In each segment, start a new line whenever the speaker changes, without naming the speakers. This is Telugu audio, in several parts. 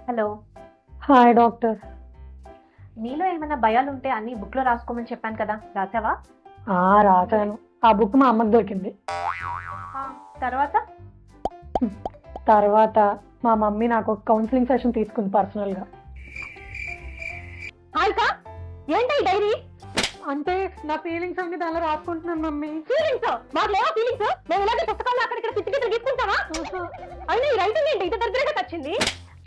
హలో.
Hi doctor.
నీలో ఏమైనా భయాలు ఉంటే అన్ని బుక్లో రాసుకోమని చెప్పాను కదా, రాసావా?
రాశాను. ఆ బుక్ మా అమ్మకి దొరికింది.
తర్వాత
తర్వాత మా మమ్మీ నాకు ఒక కౌన్సిలింగ్ సెషన్ తీసుకుంది పర్సనల్గా.
ఏంటి డైరీ?
అంటే నా ఫీలింగ్స్ అన్ని దానిలో రాసుకుంటున్నాను మమ్మీ.
ఫీలింగ్స్? మాకు లేవా ఫీలింగ్స్? మేము ఇలాగే పుస్తకాలు అక్కడిక్కడ తిట్టి తీసుకుంటావా? అయినా ఈ రైటింగ్ ఏంటి ఇంత దగ్గరగా వచ్చింది?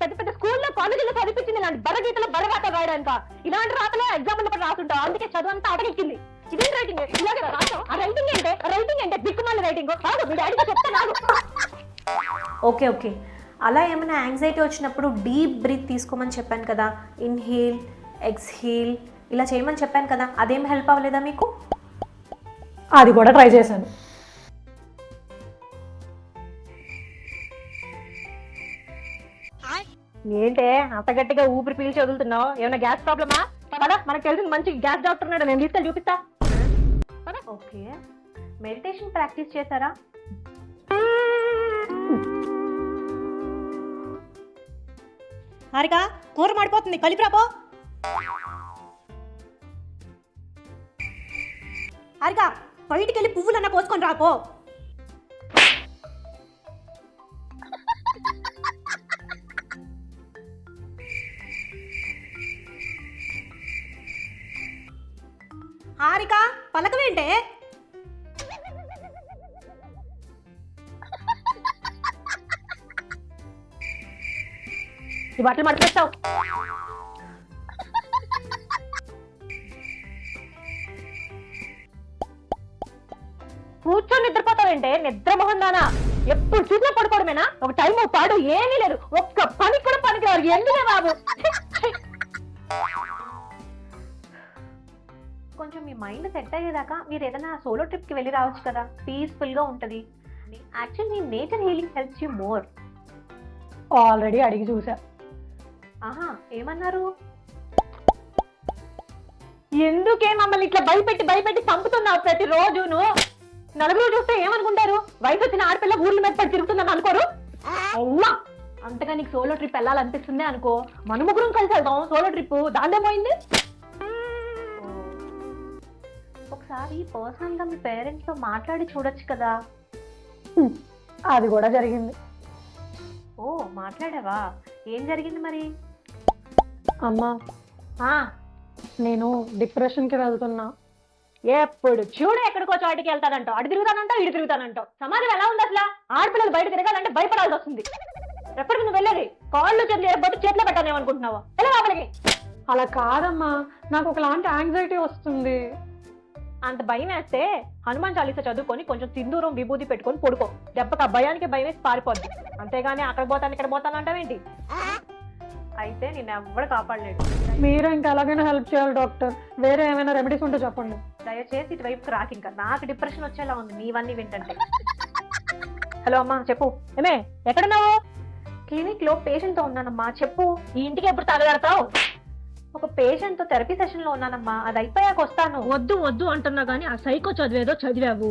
పెద్ద పెద్ద స్కూల్లో కాలేజీలో చదివించింది ఇలాంటి బర్రగీతలో బర్రగాట రాయడానిక. ఇలాంటి రాతలే ఎగ్జామ్ ఉన్నప్పుడు రాస్తుంటావు, అందుకే చదువు అంతా అడగెక్కింది. ఇదేం రైటింగ్? ఇలాగే రాసావు. ఆ రైటింగ్ ఏంటే దిక్కుమాల రైటింగ్ కాదు. మీ డాడీతో చెప్తాను. ఓకే ఓకే, అలా ఏమైనా యాంగ్జైటీ వచ్చినప్పుడు డీప్ బ్రీత్ తీసుకోమని చెప్పాను కదా, ఇన్హేల్ ఎక్స్హేల్ ఇలా చేయమని చెప్పాను కదా, అదేం హెల్ప్ అవ్వలేదా మీకు?
అది కూడా ట్రై చేశాను.
ఏంటే అంత గట్టిగా ఊపిరి పీల్చి వదులుతున్నావు? ఏమైనా గ్యాస్ ప్రాబ్లమా? పదా, మనకు తెలిసిన మంచి గ్యాస్ డాక్టర్ ఉన్నాడు, నేను తీసుకెళ్ళి చూపిస్తా. ఓకే, మెడిటేషన్ ప్రాక్టీస్ చేశారా?
హారిక, కూర మాడిపోతుంది, కలిపిరాపో. హారిక, బయటికి వెళ్ళి పువ్వులన్నా కోసుకొని రాపో. హారిక, పలకవేంటే?
ఈ బట్టలు మడిచేస్తావు. కూర్చొని నిద్రపోతావేంటే? నిద్ర మొహందానా, ఎప్పుడు చూసినా పడుకోవడమేనా? ఒక టైం పాడు ఏమీ లేదు, ఒక్క పని కూడా పనికి రాదు. ఎందుకే బాబు? కొంచెం మీ మైండ్ సెట్ అయ్యేదాకా మీరు ఏదైనా సోలో ట్రిప్కి వెళ్ళి రావచ్చు కదా, పీస్ఫుల్గా ఉంటుంది. Actually nature healing helps you more.
Already అడిగి చూసా.
ఆహా, ఏమన్నారు? ఎందుకే మమ్మల్ని ఇట్లా భయపెట్టి చంపుతున్నావు ప్రతిరోజును? నలుగురు చూస్తే ఏమనుకుంటారు? వయసు వచ్చిన ఆడపిల్ల ఊర్ల మీద పడి తిరుగుతుందని అనుకోరు? అవ్వా, అంతగా నీకు సోలో ట్రిప్ వెళ్ళాలనిపిస్తుంది అనుకో, మన ముగ్గురం కలిసి వెళ్దాం సోలో ట్రిప్, దాందేమోయింది. ఒకసారి పర్సనల్ గా మీ పేరెంట్స్ తో మాట్లాడి చూడొచ్చు కదా.
అది కూడా జరిగింది.
ఓ, మాట్లాడావా? ఏం జరిగింది మరి?
అమ్మా, నేను డిప్రెషన్కి వెళ్తున్నా.
ఎప్పుడు చూడు ఎక్కడికో చోటికి వెళ్తానంటావు, అటు తిరుగుతానంటావు, ఇటు తిరుగుతానంటావు. సమాజం ఎలా ఉంది అసలు? ఆడపిల్లలు బయట తిరగాలంటే భయపడాల్సి వస్తుంది. ఎప్పటికి నువ్వు వెళ్ళేది? కాళ్ళు చేతులు ఎరబోతు చేతిలో పెట్టానేమనుకుంటున్నావా? ఎలా లోపలికి?
అలా కాదమ్మా, నాకు ఒకలాంటి యాంగ్జైటీ వస్తుంది.
అంత భయం వేస్తే హనుమాన్ చాలీసా చదువుకొని కొంచెం సింధూరం విభూతి పెట్టుకొని పడుకో. దెబ్బకి ఆ భయానికి భయం వేసి పారిపోద్ది. అంతేగాని అక్కడ పోతాను ఇక్కడ పోతాను అంటావేంటి? అయితే నేను ఎవ్వడు కాపాడలేడు.
మీరు ఇంకా ఎలాగైనా హెల్ప్ చేయాలి డాక్టర్. వేరే ఏమైనా రెమెడీస్ ఉంటే చెప్పండి.
దయచేసి ఇటువైపుకి రాకి, ఇంకా నాకు డిప్రెషన్ వచ్చేలా ఉంది నీవన్నీ వింటంటే. హలో అమ్మా, చెప్పు. ఏమే, ఎక్కడున్నావు? క్లినిక్ లో పేషెంట్ తో ఉన్నానమ్మా, చెప్పు. ఈ ఇంటికి ఎప్పుడు తగలడతావు? ఒక పేషెంట్ తో థెరపీ సెషన్ లో ఉన్నానమ్మా, అది అయిపోయాక వస్తాను.
వద్దు వద్దు అంటున్నా గానీ ఆ సైకో చదివేదో చదివావు.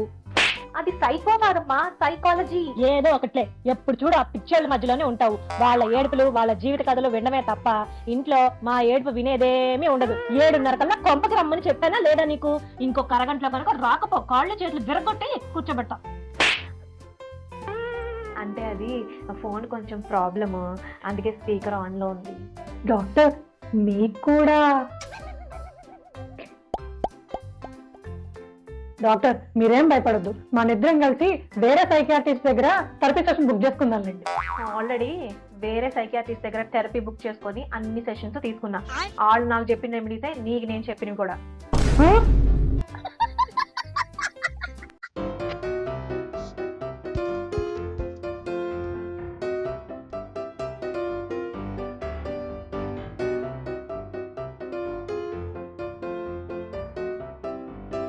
అది సైకో కాదమ్మా, సైకాలజీ.
ఏదో ఒకట్లే, ఎప్పుడు చూడు ఆ పిక్చర్ల మధ్యలోనే ఉంటావు. వాళ్ళ ఏడుపులు వాళ్ళ జీవిత కథలు వినడమే తప్ప ఇంట్లో మా ఏడుపు వినేదేమీ ఉండదు. 7:30 కల్లా కొంపకి రమ్మని చెప్పానా లేదా నీకు? ఇంకొక అరగంటలో కనుక రాకపో, కాళ్ళు చేతులు విరగొట్టి కూర్చోబెడతా.
అంటే అది ఫోన్ కొంచెం ప్రాబ్లమ్, అందుకే స్పీకర్ ఆన్ లో ఉంది.
డాక్టర్, మీకు కూడా. డాక్టర్, మీరేం భయపడద్దు. మా నిద్రం కలిసి వేరే సైకియాట్రిస్ట్ దగ్గర థెరపీ సెషన్ బుక్ చేసుకుందాంలేండి.
ఆల్రెడీ వేరే సైకియాట్రిస్ట్ దగ్గర థెరపీ బుక్ చేసుకొని అన్ని సెషన్స్ తీసుకున్నా. వాళ్ళు నాకు చెప్పిన రెమెడీసే నీకు నేను చెప్పినవి కూడా.